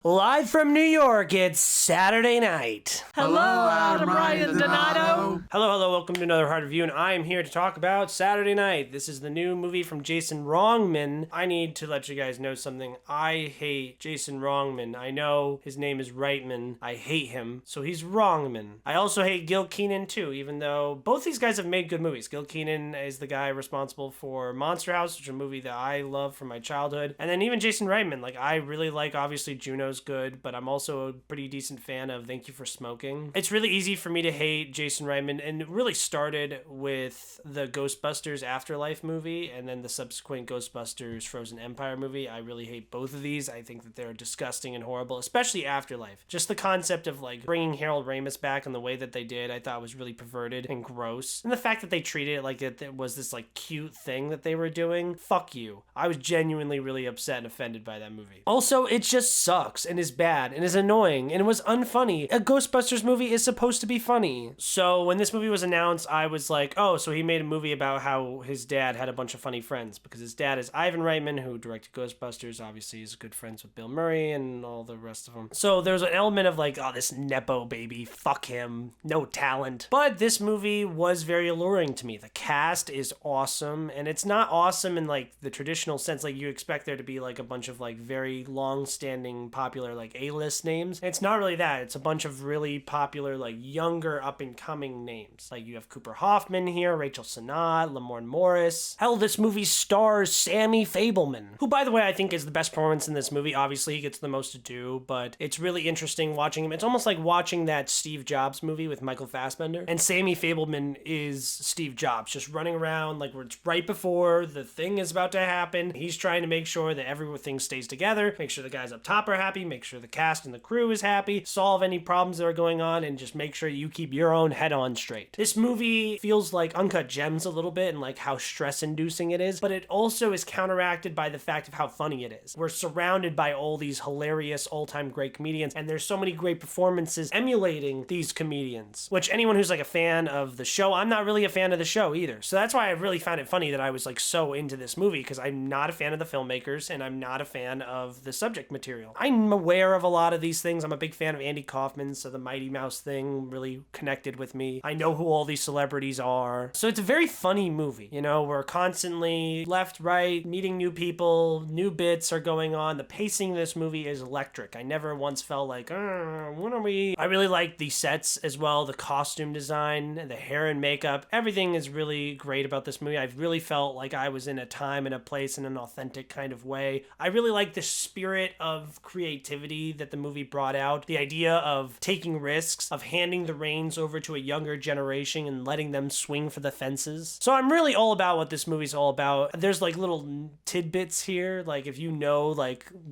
Live from New York, it's Saturday night. Hello, Adam Ryan Donato. Hello, welcome to another Hard Review, and I am here to talk about Saturday Night. This is the new movie from Jason Wrongman. I need to let you guys know something. I hate Jason Wrongman. I know his name is Reitman. I hate him, so he's Wrongman. I also hate Gil Kenan too, even though both these guys have made good movies. Gil Kenan is the guy responsible for Monster House, which is a movie that I love from my childhood. And then even Jason Reitman, I really like, obviously, Juno's good, but I'm also a pretty decent fan of Thank You for Smoking. It's really easy for me to hate Jason Reitman, and it really started with the Ghostbusters Afterlife movie and then the subsequent Ghostbusters Frozen Empire movie. I really hate both of these. I think that they're disgusting and horrible, especially Afterlife. Just the concept of bringing Harold Ramis back in the way that they did, I thought was really perverted and gross. And the fact that they treated it like it was this cute thing that they were doing, fuck you. I was genuinely really upset and offended by that movie. Also, it just sucks and is bad and is annoying and it was unfunny. A Ghostbusters movie is supposed to be funny. So when this movie was announced, I was like, oh, so he made a movie about how his dad had a bunch of funny friends, because his dad is Ivan Reitman, who directed Ghostbusters. Obviously, he's good friends with Bill Murray and all the rest of them. So there's an element of oh, this Nepo baby, fuck him, no talent. But this movie was very alluring to me. The cast is awesome, and it's not awesome in the traditional sense. You expect there to be a bunch of very long-standing popular A-list names. It's not really that. It's a bunch of really popular younger up-and-coming names. You have Cooper Hoffman here, Rachel Sennott, Lamorne Morris. Hell, this movie stars Sammy Fabelman, who, by the way, I think is the best performance in this movie. Obviously, he gets the most to do, but it's really interesting watching him. It's almost like watching that Steve Jobs movie with Michael Fassbender, and Sammy Fabelman is Steve Jobs, just running around where it's right before the thing is about to happen. He's trying to make sure that everything stays together, make sure the guys up top are happy, make sure the cast and the crew is happy, solve any problems that are going on, and just make sure you keep your own head on straight. This movie feels like Uncut Gems a little bit, and how stress-inducing it is, but it also is counteracted by the fact of how funny it is. We're surrounded by all these hilarious, all-time great comedians, and there's so many great performances emulating these comedians, which anyone who's a fan of the show, I'm not really a fan of the show either. So that's why I really found it funny that I was so into this movie, because I'm not a fan of the filmmakers, and I'm not a fan of the subject material. I'm aware of a lot of these things. I'm a big fan of Andy Kaufman, so the Mighty Mouse thing really connected with me. I know who all these celebrities are. So it's a very funny movie. We're constantly left, right, meeting new people, new bits are going on. The pacing of this movie is electric. I never once felt when are we? I really like the sets as well, the costume design, the hair and makeup. Everything is really great about this movie. I've really felt like I was in a time and a place in an authentic kind of way. I really like the spirit of creativity that the movie brought out. The idea of taking risks, of handing the reins over to a younger generation and letting them swing for the fences. So I'm really all about what this movie's all about. There's little tidbits here, if you know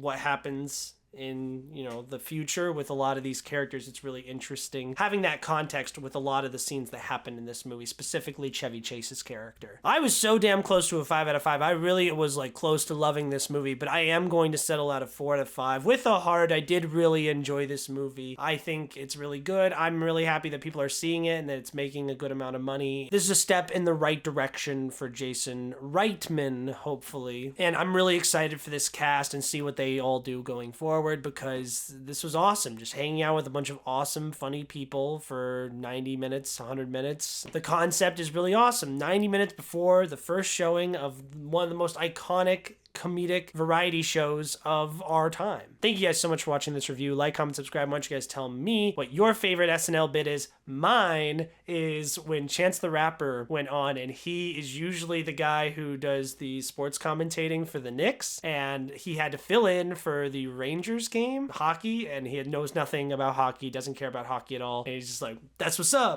what happens in the future with a lot of these characters, it's really interesting having that context with a lot of the scenes that happen in this movie, specifically Chevy Chase's character. I was so damn close to a 5 out of 5. I really was close to loving this movie, but I am going to settle at a 4 out of 5 with a heart. I did really enjoy this movie. I think it's really good. I'm really happy that people are seeing it and that it's making a good amount of money. This is a step in the right direction for Jason Reitman, hopefully, and I'm really excited for this cast and see what they all do going forward, because this was awesome. Just hanging out with a bunch of awesome, funny people for 90 minutes, 100 minutes. The concept is really awesome. 90 minutes before the first showing of one of the most iconic comedic variety shows of our time. Thank you guys so much for watching this review. Like, comment, subscribe. Why don't you guys tell me what your favorite SNL bit is? Mine is when Chance the Rapper went on, and he is usually the guy who does the sports commentating for the Knicks, and he had to fill in for the Rangers game, hockey, and he knows nothing about hockey, doesn't care about hockey at all, and he's just that's what's up.